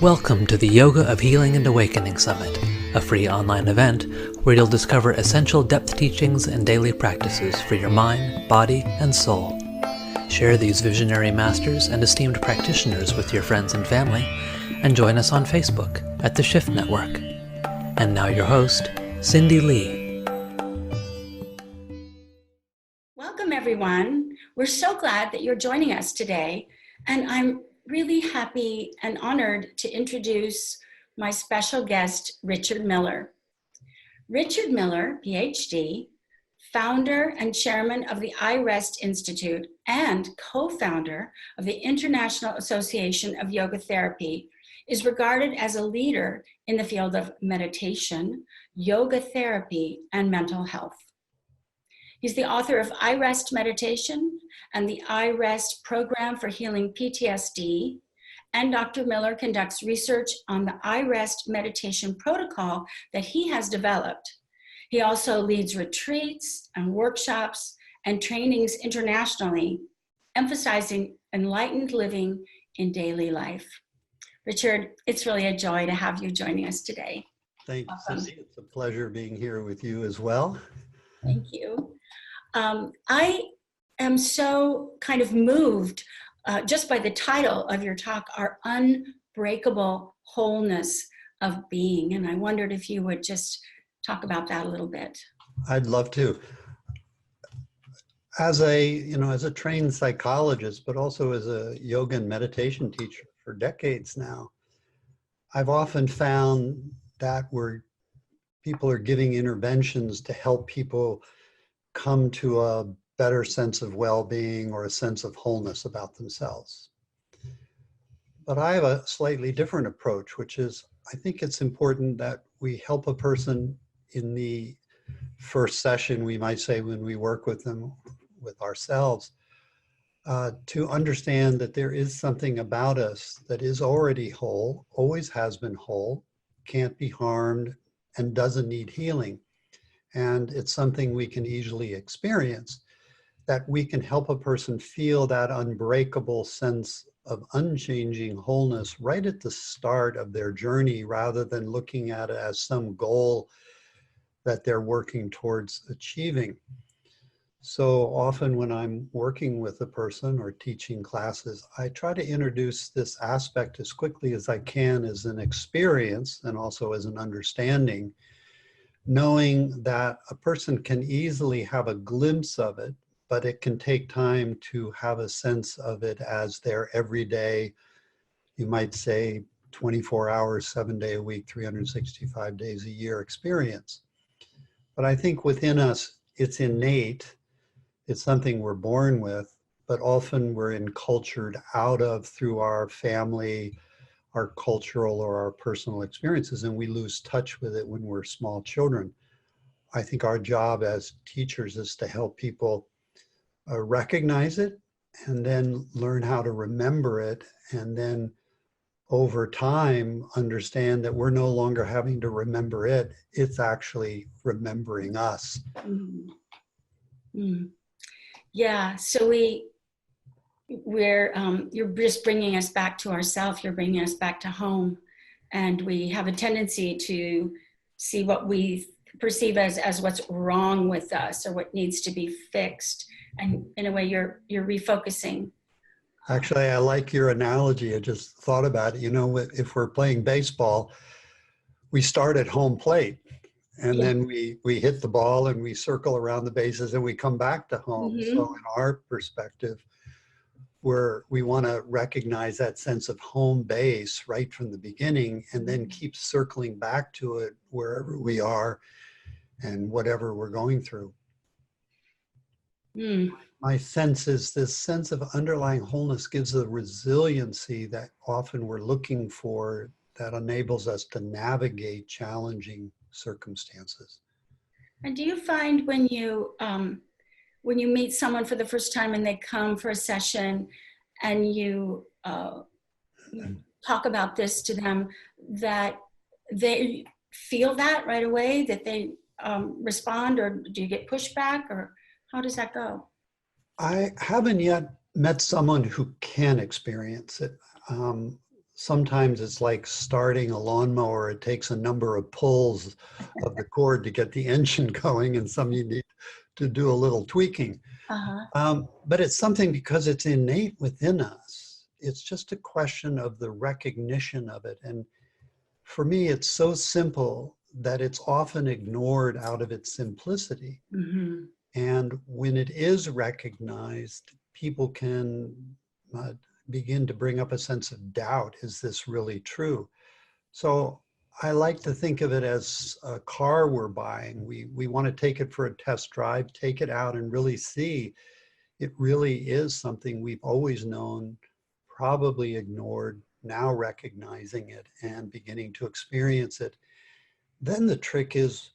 Welcome to the Yoga of Healing and Awakening Summit, a free online event where you'll discover essential depth teachings and daily practices for your mind, body, and soul. Share these visionary masters and esteemed practitioners with your friends and family, and join us on Facebook at the Shift Network. And now your host, Cindy Lee. Welcome, everyone. We're so glad that you're joining us today, and I'm really happy and honored to introduce my special guest, Richard Miller. Richard Miller, PhD, founder and chairman of the iRest Institute and co-founder of the International Association of Yoga Therapy, is regarded as a leader in the field of meditation, yoga therapy, and mental health. He's the author of iRest Meditation and the iRest Program for Healing PTSD, and Dr. Miller conducts research on the iRest meditation protocol that he has developed. He also leads retreats and workshops and trainings internationally, emphasizing enlightened living in daily life. Richard, it's really a joy to have you joining us today. Thank you, Susie. It's a pleasure being here with you as well. Thank you. I am so kind of moved just by the title of your talk, Our Unbreakable Wholeness of Being. And I wondered if you would just talk about that a little bit. I'd love to. As a trained psychologist, but also as a yoga and meditation teacher for decades now, I've often found that where people are giving interventions to help people come to a better sense of well-being or a sense of wholeness about themselves. But I have a slightly different approach, which is I think it's important that we help a person in the first session, we might say, when we work with them, with ourselves, to understand that there is something about us that is already whole, always has been whole, can't be harmed, and doesn't need healing. And it's something we can easily experience, that we can help a person feel that unbreakable sense of unchanging wholeness right at the start of their journey, rather than looking at it as some goal that they're working towards achieving. So often when I'm working with a person or teaching classes, I try to introduce this aspect as quickly as I can as an experience and also as an understanding, knowing that a person can easily have a glimpse of it, but it can take time to have a sense of it as their everyday, you might say, 24 hours, 7 days a week, 365 days a year experience. But I think within us, it's innate. It's something we're born with, but often we're encultured out of through our family, our cultural or our personal experiences, and we lose touch with it when we're small children. I think our job as teachers is to help people recognize it and then learn how to remember it, and then over time understand that we're no longer having to remember it, it's actually remembering us. Mm-hmm. Mm. Yeah, so you're just bringing us back to ourselves, you're bringing us back to home, and we have a tendency to see what we perceive as what's wrong with us or what needs to be fixed, and in a way you're refocusing. Actually, I like your analogy. I just thought about it. You know, if we're playing baseball, we start at home plate, and then we hit the ball and we circle around the bases and we come back to home. Mm-hmm. So in our perspective, we want to recognize that sense of home base right from the beginning, and then keep circling back to it wherever we are and whatever we're going through. Mm. My sense is this sense of underlying wholeness gives the resiliency that often we're looking for, that enables us to navigate challenging circumstances. And do you find when you meet someone for the first time and they come for a session and you talk about this to them, that they feel that right away, that they respond, or do you get pushback, or how does that go? I haven't yet met someone who can experience it. sometimes it's like starting a lawnmower. It takes a number of pulls of the cord to get the engine going, and some you need to do a little tweaking. But it's something because it's innate within us. It's just a question of the recognition of it. And for me, it's so simple that it's often ignored out of its simplicity. Mm-hmm. And when it is recognized, people can begin to bring up a sense of doubt. Is this really true? So I like to think of it as a car we're buying. We want to take it for a test drive, take it out and really see it really is something we've always known, probably ignored, now recognizing it and beginning to experience it. Then the trick is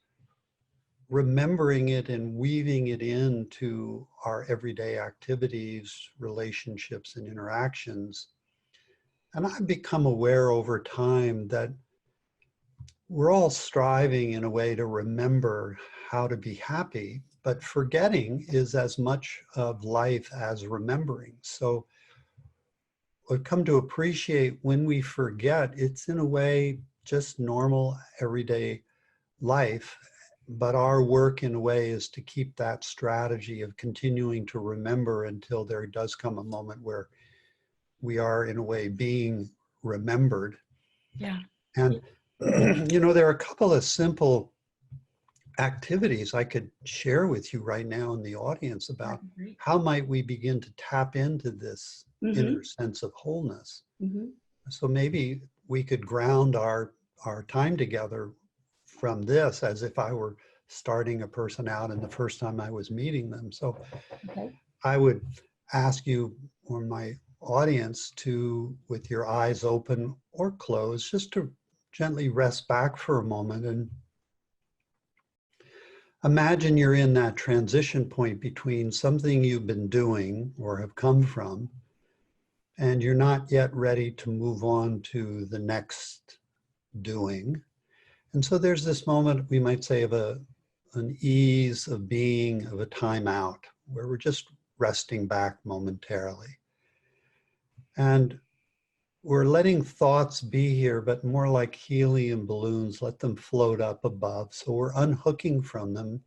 remembering it and weaving it into our everyday activities, relationships, and interactions. And I've become aware over time that we're all striving in a way to remember how to be happy, but forgetting is as much of life as remembering. So I've come to appreciate when we forget, it's in a way just normal everyday life. But our work in a way is to keep that strategy of continuing to remember until there does come a moment where we are in a way being remembered. Yeah. And, there are a couple of simple activities I could share with you right now in the audience about how might we begin to tap into this inner sense of wholeness. So maybe we could ground our time together from this as if I were starting a person out and the first time I was meeting them. So I would ask you or my audience to, with your eyes open or closed, just to gently rest back for a moment and imagine you're in that transition point between something you've been doing or have come from, and you're not yet ready to move on to the next doing. And so there's this moment, we might say, of an ease of being, of a time out, where we're just resting back momentarily. And we're letting thoughts be here, but more like helium balloons, let them float up above. So we're unhooking from them.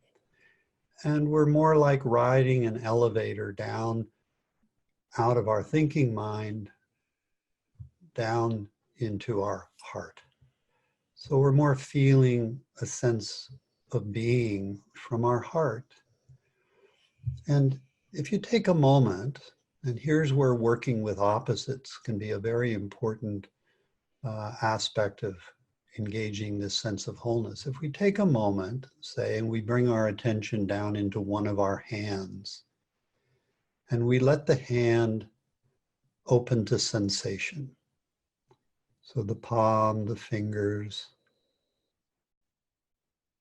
And we're more like riding an elevator down out of our thinking mind, down into our heart. So we're more feeling a sense of being from our heart. And if you take a moment, and here's where working with opposites can be a very important aspect of engaging this sense of wholeness. If we take a moment, say, and we bring our attention down into one of our hands, and we let the hand open to sensation. So the palm, the fingers.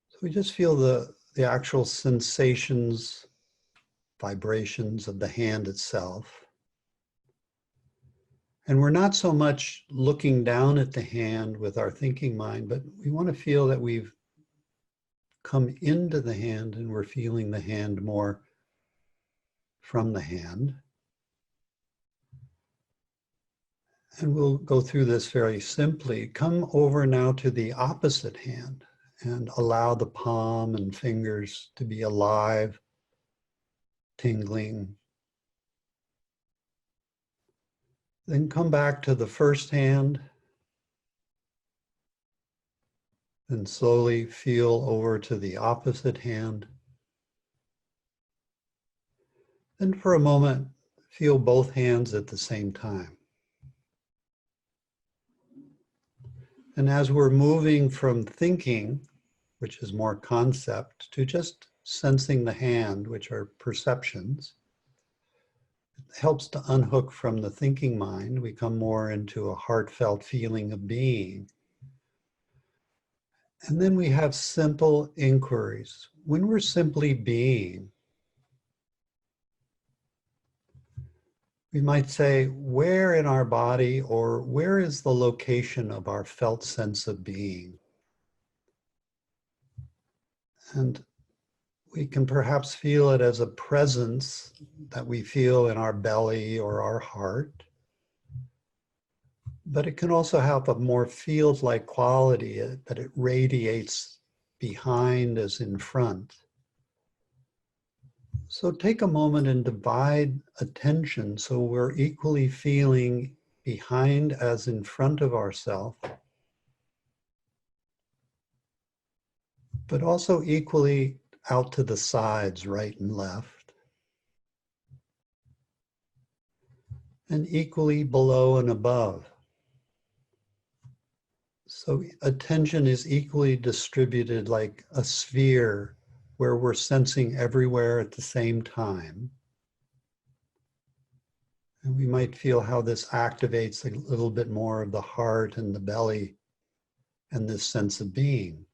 So we just feel the actual sensations, vibrations of the hand itself. And we're not so much looking down at the hand with our thinking mind, but we want to feel that we've come into the hand and we're feeling the hand more from the hand. And we'll go through this very simply. Come over now to the opposite hand and allow the palm and fingers to be alive, tingling. Then come back to the first hand and slowly feel over to the opposite hand. Then for a moment, feel both hands at the same time. And as we're moving from thinking, which is more concept, to just sensing the hand, which are perceptions, it helps to unhook from the thinking mind. We come more into a heartfelt feeling of being. And then we have simple inquiries. When we're simply being, we might say, where in our body or where is the location of our felt sense of being? And we can perhaps feel it as a presence that we feel in our belly or our heart. But it can also have a more field-like quality that it radiates behind as in front. So take a moment and divide attention so we're equally feeling behind as in front of ourselves, but also equally out to the sides, right and left, and equally below and above. So attention is equally distributed like a sphere where we're sensing everywhere at the same time. And we might feel how this activates a little bit more of the heart and the belly and this sense of being.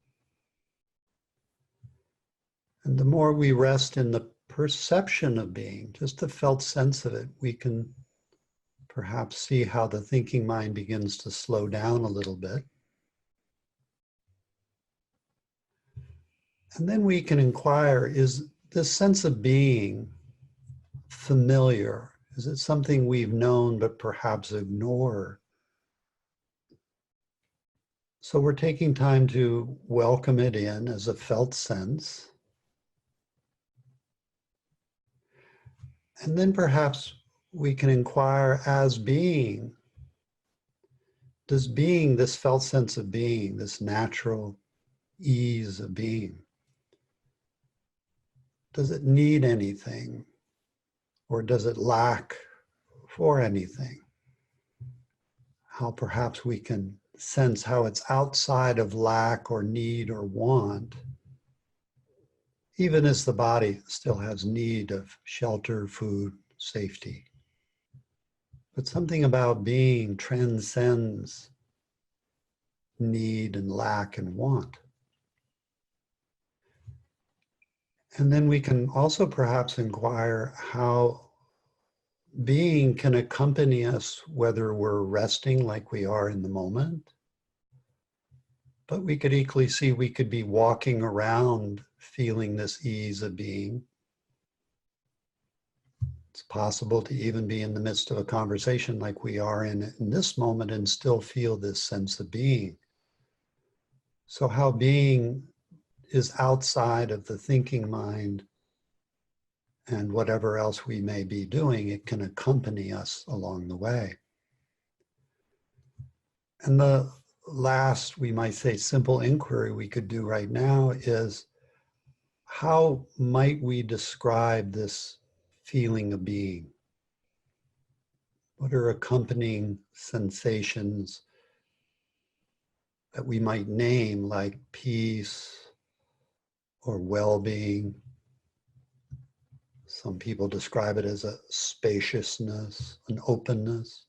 And the more we rest in the perception of being, just the felt sense of it, we can perhaps see how the thinking mind begins to slow down a little bit. And then we can inquire, is this sense of being familiar? Is it something we've known but perhaps ignore? So we're taking time to welcome it in as a felt sense. And then perhaps we can inquire, as being, does being, this felt sense of being, this natural ease of being, does it need anything? Or does it lack for anything? How perhaps we can sense how it's outside of lack or need or want, even as the body still has need of shelter, food, safety. But something about being transcends need and lack and want. And then we can also perhaps inquire how being can accompany us, whether we're resting like we are in the moment, but we could equally see we could be walking around feeling this ease of being. It's possible to even be in the midst of a conversation like we are in this moment and still feel this sense of being. So how being is outside of the thinking mind and whatever else we may be doing, it can accompany us along the way. And the last, we might say, simple inquiry we could do right now is, how might we describe this feeling of being? What are accompanying sensations that we might name, like peace or well-being? Some people describe it as a spaciousness, an openness,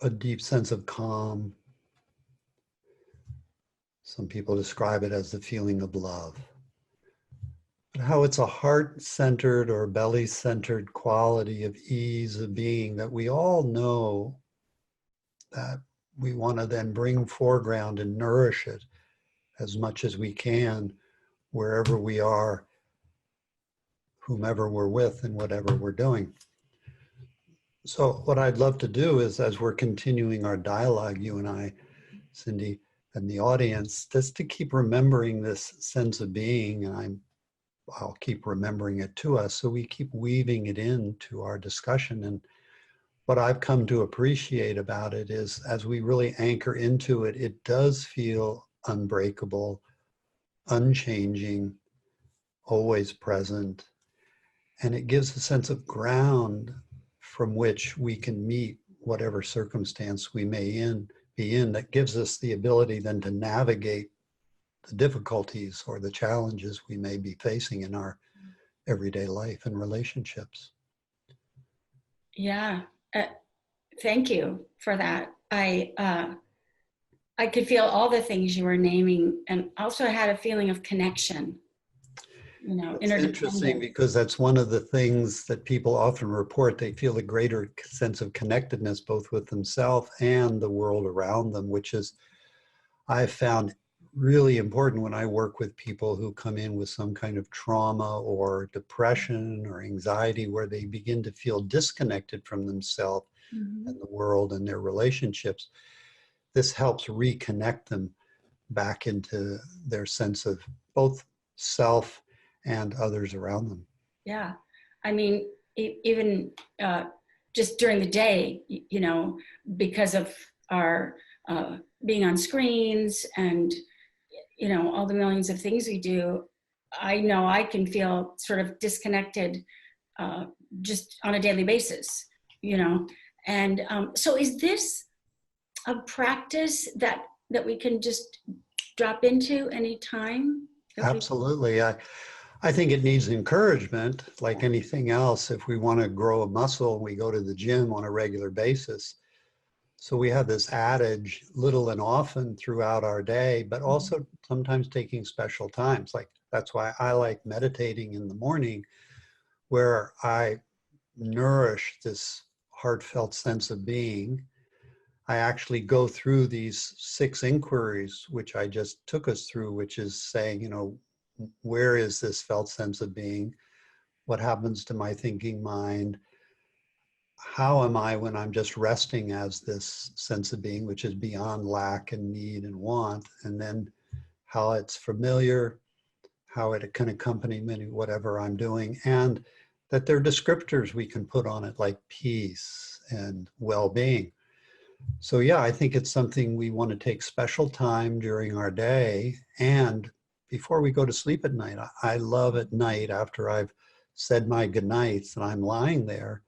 a deep sense of calm. Some people describe it as the feeling of love. But how it's a heart-centered or belly-centered quality of ease of being that we all know that we want to then bring foreground and nourish it as much as we can wherever we are, whomever we're with, and whatever we're doing. So what I'd love to do is, as we're continuing our dialogue, you and I, Cindy, and the audience, just to keep remembering this sense of being, and I'll keep remembering it to us, so we keep weaving it into our discussion. And what I've come to appreciate about it is, as we really anchor into it, it does feel unbreakable, unchanging, always present, and it gives a sense of ground from which we can meet whatever circumstance we may be in, that gives us the ability then to navigate the difficulties or the challenges we may be facing in our everyday life and relationships. Yeah, thank you for that. I could feel all the things you were naming, and also had a feeling of connection. You know, it's interesting because that's one of the things that people often report. They feel a greater sense of connectedness both with themselves and the world around them, which is, I've found, really important when I work with people who come in with some kind of trauma or depression or anxiety, where they begin to feel disconnected from themselves. and the world and their relationships. This helps reconnect them back into their sense of both self and others around them. Yeah. I mean, even just during the day, you know, because of our being on screens and, you know, all the millions of things we do, I know I can feel sort of disconnected just on a daily basis, you know. And so is this a practice that we can just drop into anytime? Absolutely. I think it needs encouragement like anything else. If we want to grow a muscle, we go to the gym on a regular basis. So we have this adage, little and often throughout our day, but also sometimes taking special times. Like that's why I like meditating in the morning, where I nourish this heartfelt sense of being. I actually go through these 6 inquiries, which I just took us through, which is saying, you know, where is this felt sense of being? What happens to my thinking mind? How am I when I'm just resting as this sense of being, which is beyond lack and need and want? And then how it's familiar, how it can accompany me, whatever I'm doing, and that there are descriptors we can put on it like peace and well-being. So yeah, I think it's something we want to take special time during our day and before we go to sleep at night. I love at night after I've said my goodnights and I'm lying there,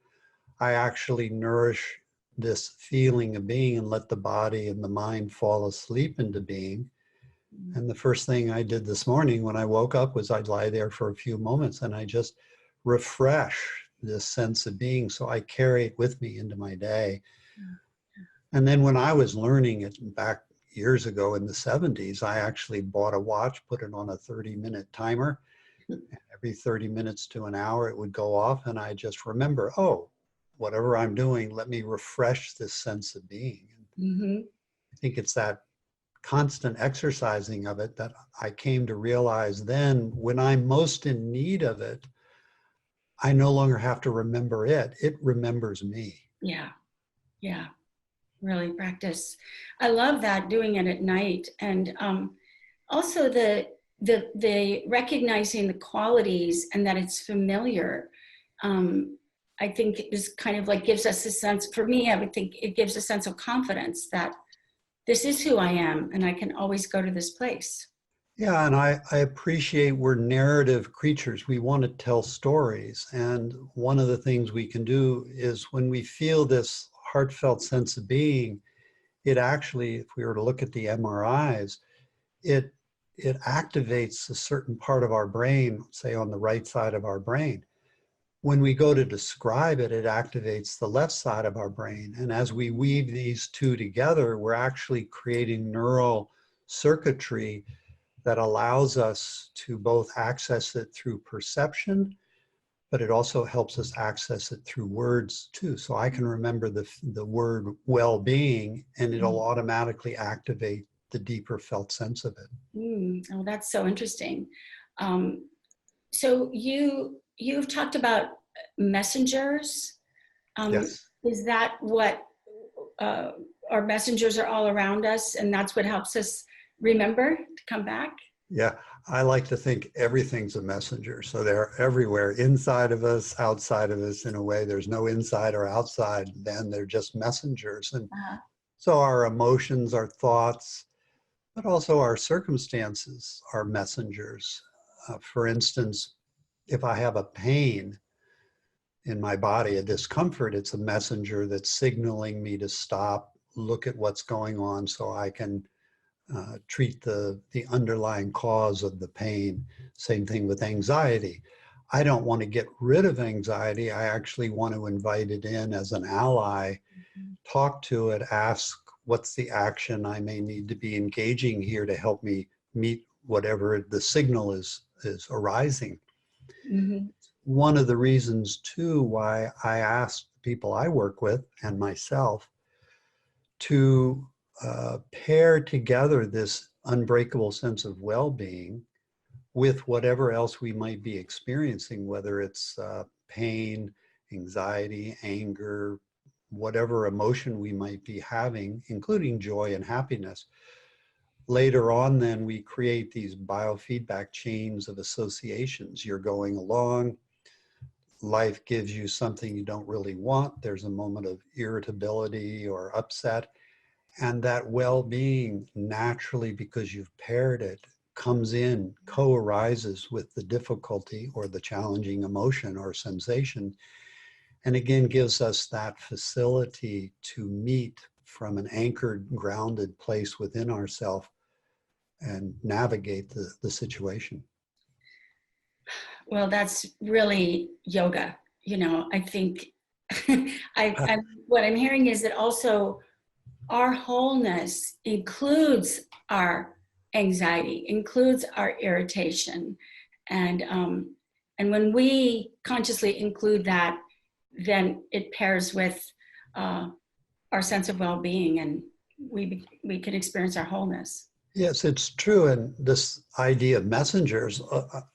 I actually nourish this feeling of being and let the body and the mind fall asleep into being. And the first thing I did this morning when I woke up was I'd lie there for a few moments and I just refresh this sense of being. So I carry it with me into my day. And then when I was learning it back years ago in the 70s, I actually bought a watch, put it on a 30-minute timer. And every 30 minutes to an hour, it would go off. And I just remember, oh, whatever I'm doing, let me refresh this sense of being. I think it's that constant exercising of it that I came to realize then when I'm most in need of it, I no longer have to remember it. It remembers me. Yeah. Yeah. Really practice. I love that, doing it at night. And also the recognizing the qualities and that it's familiar. I think it is kind of like gives us a sense, for me, I would think it gives a sense of confidence that this is who I am and I can always go to this place. Yeah, and I appreciate we're narrative creatures. We want to tell stories. And one of the things we can do is when we feel this heartfelt sense of being, it actually, if we were to look at the MRIs, it activates a certain part of our brain, say on the right side of our brain. When we go to describe it, it activates the left side of our brain. And as we weave these two together, we're actually creating neural circuitry that allows us to both access it through perception, but it also helps us access it through words too. So I can remember the word well-being and it'll automatically activate the deeper felt sense of it. Oh, that's so interesting. So you've talked about messengers. Yes. Is that what our messengers are all around us and that's what helps us remember to come back? Yeah, I like to think everything's a messenger. So they're everywhere, inside of us, outside of us. In a way, there's no inside or outside, then they're just messengers. And so our emotions, our thoughts, but also our circumstances are messengers. For instance, if I have a pain in my body, a discomfort, it's a messenger that's signaling me to stop, look at what's going on so I can treat the underlying cause of the pain. Same thing with anxiety. I don't want to get rid of anxiety. I actually want to invite it in as an ally, talk to it, ask what's the action I may need to be engaging here to help me meet whatever the signal is arising. One of the reasons too why I ask people I work with and myself to pair together this unbreakable sense of well-being with whatever else we might be experiencing, whether it's pain, anxiety, anger, whatever emotion we might be having, including joy and happiness. Later on, then we create these biofeedback chains of associations. You're going along, life gives you something you don't really want. There's a moment of irritability or upset. And that well-being naturally, because you've paired it, comes in, co-arises with the difficulty or the challenging emotion or sensation. And again, gives us that facility to meet from an anchored, grounded place within ourselves and navigate the situation. Well, that's really yoga. You know, I think what I'm hearing is that also our wholeness includes our anxiety, includes our irritation. And when we consciously include that, then it pairs with our sense of well-being, and we can experience our wholeness. Yes, it's true. And this idea of messengers,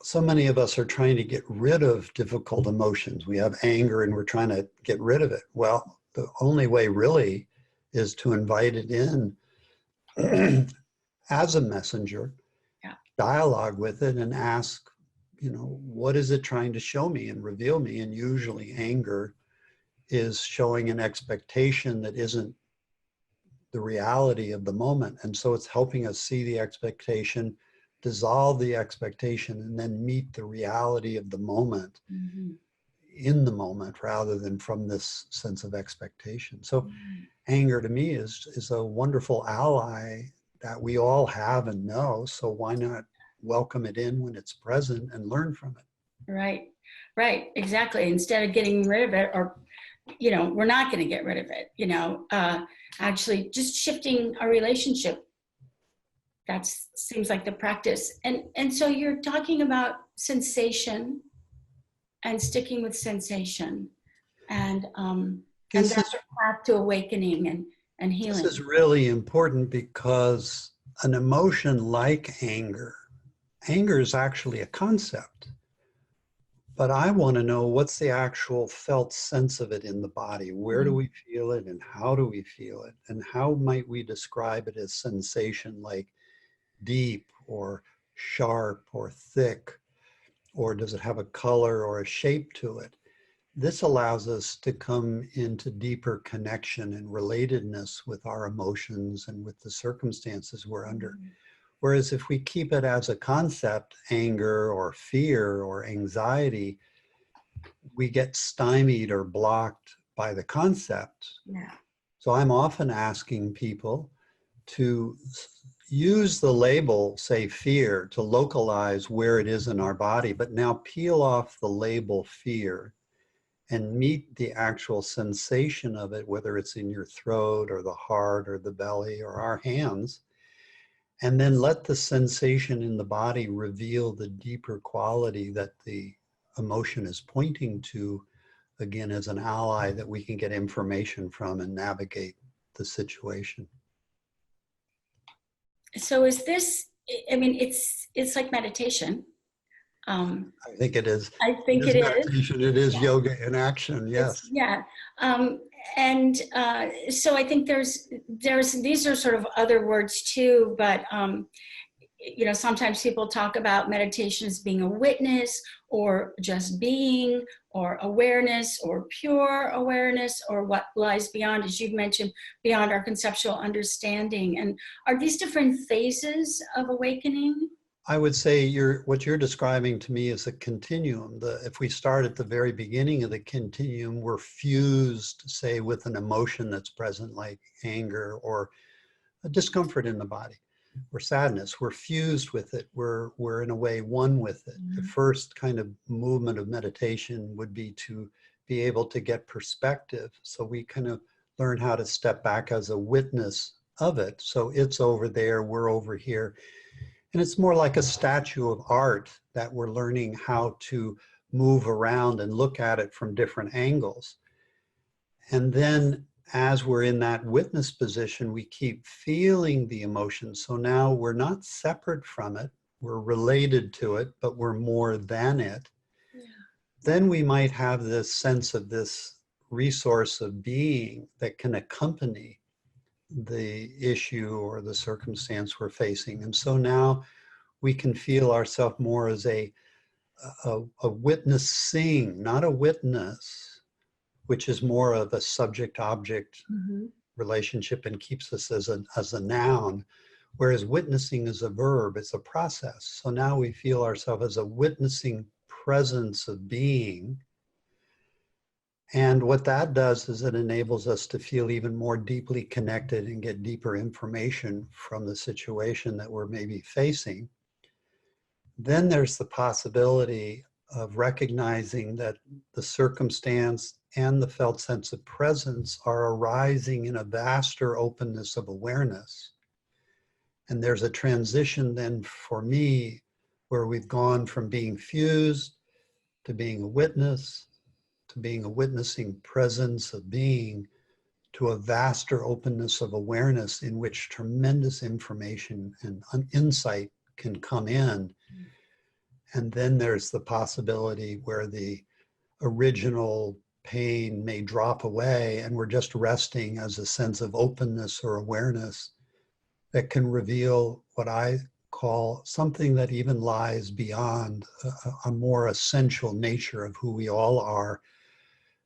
so many of us are trying to get rid of difficult emotions. We have anger and we're trying to get rid of it. Well, the only way really is to invite it in as a messenger, Yeah. dialogue with it and ask, what is it trying to show me and reveal me? And usually anger is showing an expectation that isn't the reality of the moment. And so it's helping us see the expectation, dissolve the expectation, and then meet the reality of the moment in the moment rather than from this sense of expectation. So anger to me is a wonderful ally that we all have and know. So why not welcome it in when it's present and learn from it? Right, exactly. Instead of getting rid of it, or we're not going to get rid of it, actually just shifting our relationship. That seems like the practice. And so you're talking about sensation and sticking with sensation, and that's a path to awakening and healing. This is really important because an emotion like anger is actually a concept. But I want to know what's the actual felt sense of it in the body. Where do we feel it and how do we feel it? And how might we describe it as sensation, like deep or sharp or thick? Or does it have a color or a shape to it? This allows us to come into deeper connection and relatedness with our emotions and with the circumstances we're under. Whereas if we keep it as a concept, anger or fear or anxiety, we get stymied or blocked by the concept. Yeah. So I'm often asking people to use the label, say fear, to localize where it is in our body, but now peel off the label fear and meet the actual sensation of it, whether it's in your throat or the heart or the belly or our hands. And then let the sensation in the body reveal the deeper quality that the emotion is pointing to, again, as an ally that we can get information from and navigate the situation. So is this, it's like meditation. I think it is. I think it is. Meditation. It is yoga in action. Yes. So I think there's these are sort of other words too, but sometimes people talk about meditation as being a witness or just being or awareness or pure awareness or what lies beyond, as you've mentioned, beyond our conceptual understanding. And are these different phases of awakening? I would say what you're describing to me is a continuum. If we start at the very beginning of the continuum, we're fused, say, with an emotion that's present like anger or a discomfort in the body or sadness. We're fused with it. We're in a way one with it. The first kind of movement of meditation would be to be able to get perspective. So we kind of learn how to step back as a witness of it. So it's over there, we're over here. And it's more like a statue of art that we're learning how to move around and look at it from different angles. And then as we're in that witness position, we keep feeling the emotion. So now we're not separate from it. We're related to it, but we're more than it. Yeah. Then we might have this sense of this resource of being that can accompany the issue or the circumstance we're facing. And so now we can feel ourselves more as a witnessing, not a witness, which is more of a subject-object relationship and keeps us as a noun, whereas witnessing is a verb, it's a process. So now we feel ourselves as a witnessing presence of being. And what that does is it enables us to feel even more deeply connected and get deeper information from the situation that we're maybe facing. Then there's the possibility of recognizing that the circumstance and the felt sense of presence are arising in a vaster openness of awareness. And there's a transition then for me where we've gone from being fused to being a witness, to being a witnessing presence of being, to a vaster openness of awareness in which tremendous information and insight can come in. And then there's the possibility where the original pain may drop away and we're just resting as a sense of openness or awareness that can reveal what I call something that even lies beyond a more essential nature of who we all are,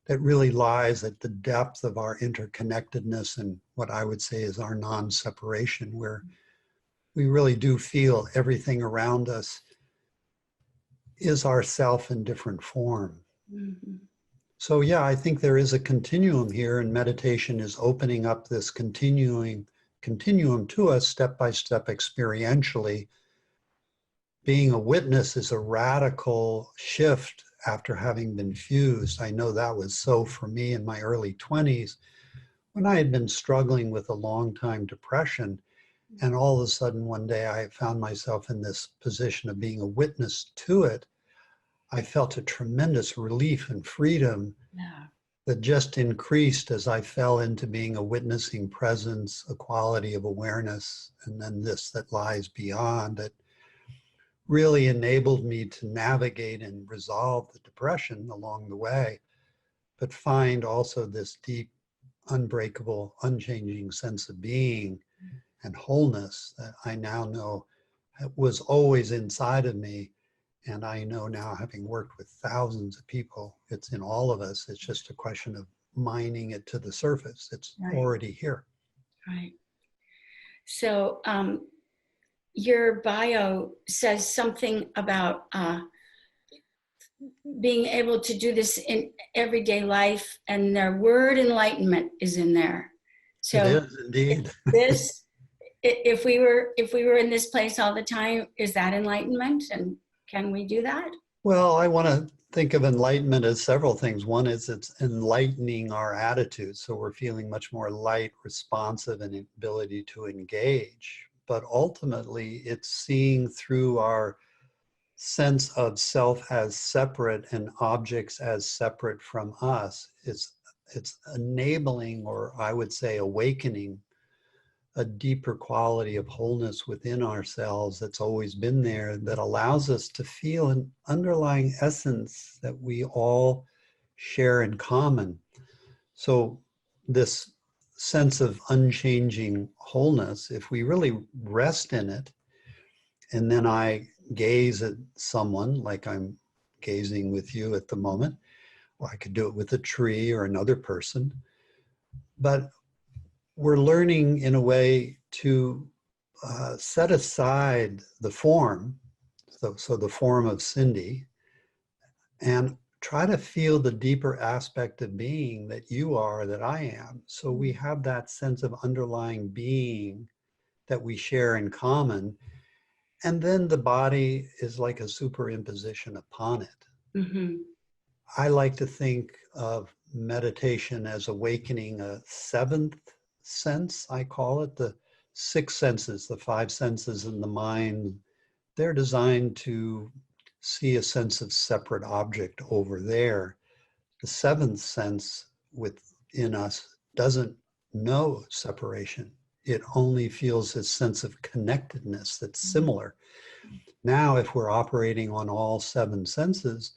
that really lies at the depth of our interconnectedness and what I would say is our non-separation, where we really do feel everything around us is ourself in different form. So yeah, I think there is a continuum here, and meditation is opening up this continuum to us step by step experientially. Being a witness is a radical shift after having been fused. I know that was so for me in my early 20s when I had been struggling with a long-time depression. And all of a sudden one day I found myself in this position of being a witness to it. I felt a tremendous relief and freedom that just increased as I fell into being a witnessing presence, a quality of awareness, and then this that lies beyond that really enabled me to navigate and resolve the depression along the way, but find also this deep, unbreakable, unchanging sense of being and wholeness that I now know was always inside of me. And I know now, having worked with thousands of people, it's in all of us. It's just a question of mining it to the surface. It's already here. Right. So your bio says something about being able to do this in everyday life, and the word enlightenment is in there. So it is indeed. If we were in this place all the time, is that enlightenment? And can we do that? Well, I want to think of enlightenment as several things. One is it's enlightening our attitude. So we're feeling much more light, responsive, and ability to engage. But ultimately, it's seeing through our sense of self as separate and objects as separate from us. It's enabling, or I would say awakening, a deeper quality of wholeness within ourselves that's always been there, that allows us to feel an underlying essence that we all share in common. So this sense of unchanging wholeness, if we really rest in it, and then I gaze at someone like I'm gazing with you at the moment, or I could do it with a tree or another person, but we're learning in a way to set aside the form, so the form of Cindy, and try to feel the deeper aspect of being that you are, that I am. So we have that sense of underlying being that we share in common. And then the body is like a superimposition upon it. I like to think of meditation as awakening a seventh sense, I call it. The six senses, the five senses in the mind, they're designed to see a sense of separate object over there. The seventh sense within us doesn't know separation. It only feels a sense of connectedness that's similar. Now, if we're operating on all seven senses,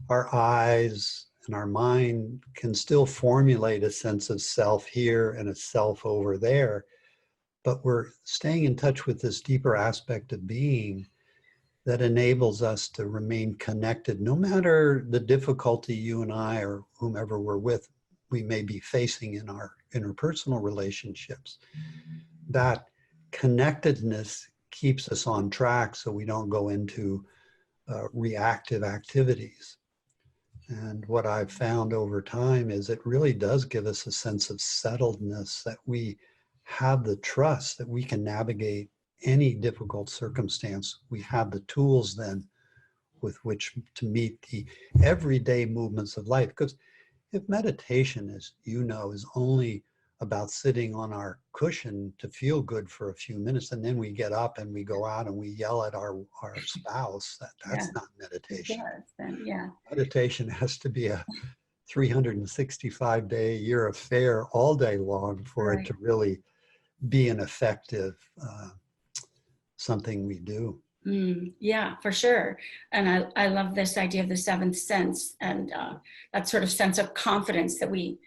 our eyes And our mind can still formulate a sense of self here and a self over there, but we're staying in touch with this deeper aspect of being that enables us to remain connected, no matter the difficulty you and I or whomever we're with, we may be facing in our interpersonal relationships. That connectedness keeps us on track so we don't go into reactive activities. And what I've found over time is it really does give us a sense of settledness, that we have the trust that we can navigate any difficult circumstance. We have the tools then with which to meet the everyday movements of life. Because if meditation, as you know, is only about sitting on our cushion to feel good for a few minutes, and then we get up and we go out and we yell at our spouse, that's not meditation. Yeah. Meditation has to be a 365-day a year affair all day long for it to really be an effective something we do. Yeah, for sure. And I love this idea of the seventh sense, and that sort of sense of confidence that we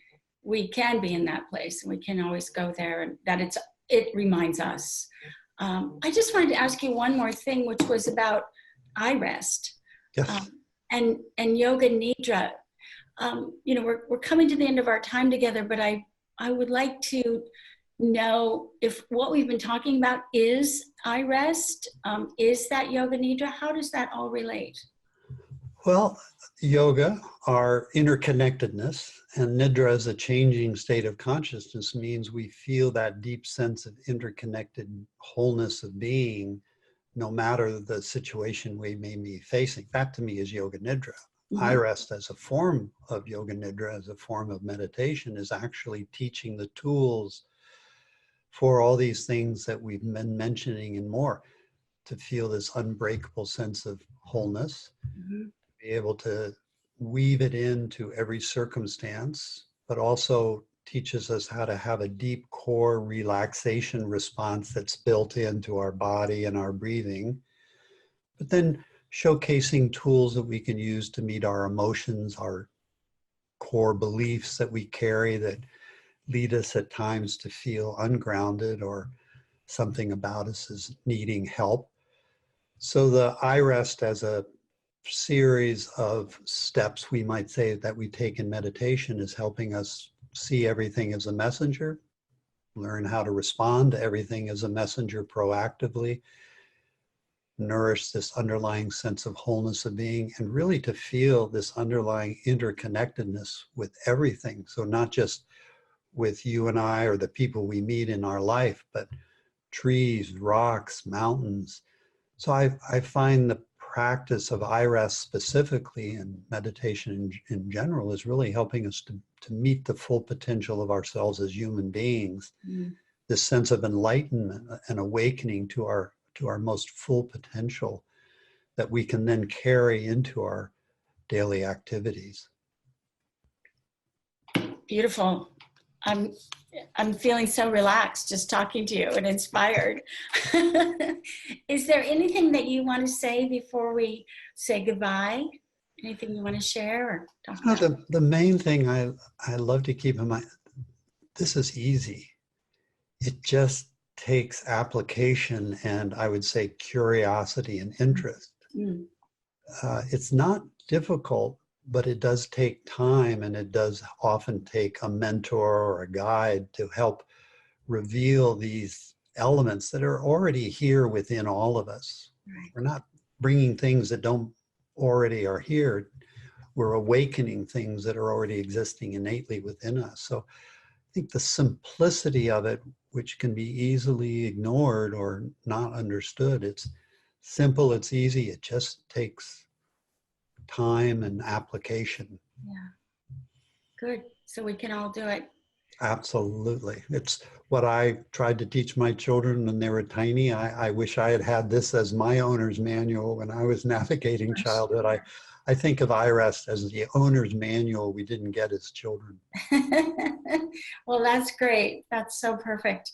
can be in that place and we can always go there, and that it reminds us. I just wanted to ask you one more thing, which was about iRest. Yes. And Yoga Nidra. We're coming to the end of our time together, but I would like to know if what we've been talking about is iRest, is that Yoga Nidra? How does that all relate? Well, yoga, our interconnectedness, and Nidra as a changing state of consciousness means we feel that deep sense of interconnected wholeness of being, no matter the situation we may be facing. That to me is Yoga Nidra. iRest as a form of Yoga Nidra, as a form of meditation, is actually teaching the tools for all these things that we've been mentioning and more, to feel this unbreakable sense of wholeness, be able to weave it into every circumstance, but also teaches us how to have a deep core relaxation response that's built into our body and our breathing, but then showcasing tools that we can use to meet our emotions, our core beliefs that we carry that lead us at times to feel ungrounded or something about us is needing help. So the iRest as a series of steps, we might say, that we take in meditation is helping us see everything as a messenger, learn how to respond to everything as a messenger proactively, nourish this underlying sense of wholeness of being, and really to feel this underlying interconnectedness with everything. So not just with you and I or the people we meet in our life, but trees, rocks, mountains. So I find the practice of iRest specifically, and meditation in general, is really helping us to meet the full potential of ourselves as human beings. This sense of enlightenment and awakening to our most full potential that we can then carry into our daily activities. Beautiful. I'm feeling so relaxed just talking to you and inspired. Is there anything that you want to say before we say goodbye? Anything you want to share or talk about? The main thing I love to keep in mind, this is easy. It just takes application and, I would say, curiosity and interest. It's not difficult, but it does take time, and it does often take a mentor or a guide to help reveal these elements that are already here within all of us. We're not bringing things that don't already are here. We're awakening things that are already existing innately within us. So I think the simplicity of it, which can be easily ignored or not understood, it's simple, it's easy, it just takes time and application. Yeah. Good. So we can all do it. Absolutely. It's what I tried to teach my children when they were tiny. I wish I had this as my owner's manual when I was navigating childhood. I think of iRest as the owner's manual we didn't get as children. Well, that's great. That's so perfect.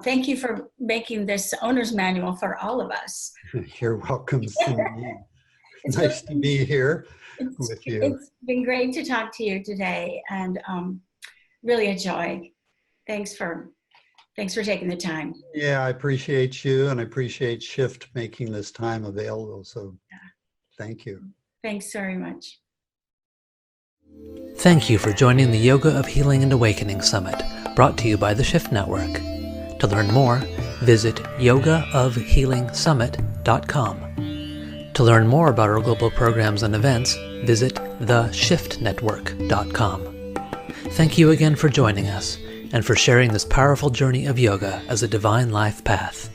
Thank you for making this owner's manual for all of us. You're welcome, Cindy. It's Nice to be here it's, with you. it's been great to talk to you today, and really a joy. Thanks for taking the time. Yeah, I appreciate you, and I appreciate Shift making this time available. So thank you. Thanks very much. Thank you for joining the Yoga of Healing and Awakening Summit, brought to you by the Shift Network. To learn more, visit yogaofhealingsummit.com. To learn more about our global programs and events, visit theshiftnetwork.com. Thank you again for joining us and for sharing this powerful journey of yoga as a divine life path.